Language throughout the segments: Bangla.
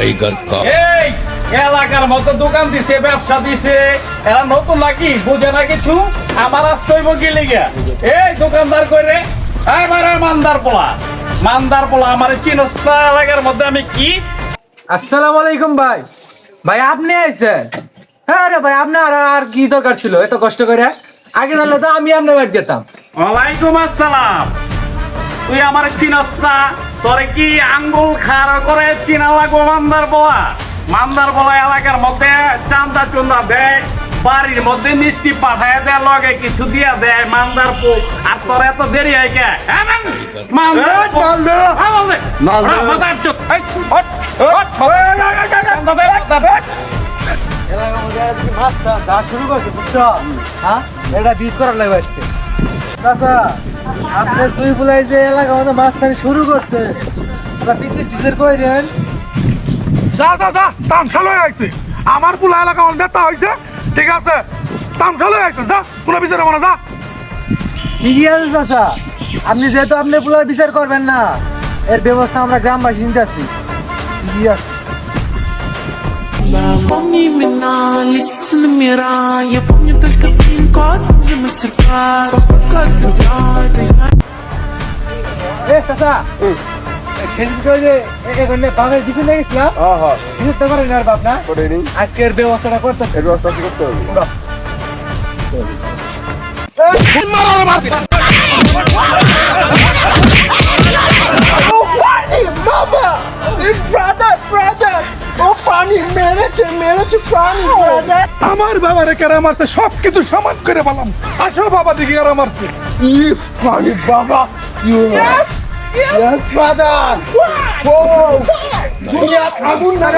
टाइगर का এই এলাকার মতো দোকান দিছে ব্যবসা দিছে এরা নতুন নাকি বুঝে না কিছু আমার আসতে হইব কি লিগা এই দোকানদার কইরে এবারে মানদার পোলা আমার চিনস না এলাকার মধ্যে আমি কি আসসালামু আলাইকুম ভাই। ভাই আপনি আইছেন? হ্যাঁ রে ভাই, আপনার আর কি দরকার ছিল এত কষ্ট করে? আগে জানলে তো আমি আপনার বাড়ি যেতাম। ওয়ালাইকুম আসসালাম। তুই আমার চিনস না? তোরে কি আঙ্গুল খাড়া করে চিনা লাগবো? মানদার পোলা এলাকার মধ্যে চান্দা চুন্দা দেয়, বাড়ির মধ্যে মিষ্টি পাঠায় দেয়, লগে কিছু দিয়া দেয় মানদার পো। আর তোর এত দেরি হয় কে? এলাকার মধ্যে কি মাছটা গাছ শুরু করছে বুঝছো? হ্যাঁ, এটা বিট করার লাগবে আজকে। চাচা, আপনার দুই বলাই যে এলাকার মধ্যে মাছ টানি শুরু করছে, ওরা পিছিয়ে টিচার কইরেন। যা যা যা তামসা লয়ে আইছে আমার পুলা এলাকা নেতা হইছে, ঠিক আছে? তামসা লয়ে আইছে, যা কোনো বিচার হবে না, যা। ঠিকই আছে চাচা, আপনি যেহেতু আপনার পুলার বিচার করবেন না, এর ব্যবস্থা আমরা গ্রামবাসী নিতে আছি। ঠিকই আছে। Помни имена, лица номера. Я помню только пин-код за мастер-класс. Походка от ребра, это я. এ চাচা, সেদিন করে যে এখানে বাঘের দিকে লেগেছিলাম, কিছু তো করেন আর বাপ না? আজকের ব্যবস্থাটা করতে হবে। আমার বাবারে কেরা মারছে, সব কিছু সমান করে বললাম। আসো বাবা দিকে কেরা মারছে। বাবা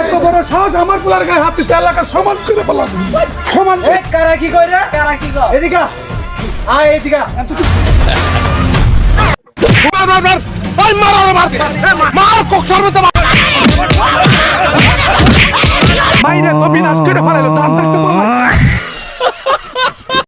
এত বড় সাহস আমার পুলার গায়ে হাত দিচ্ছে, এলাকা সমান করে বললাম। সমান এ কারা কি কই রে? কারা কি কয়? এদিকে আয়, এদিকে। মাইরে তো বিনাশ করে ফেলাইলো, ধান থাকতে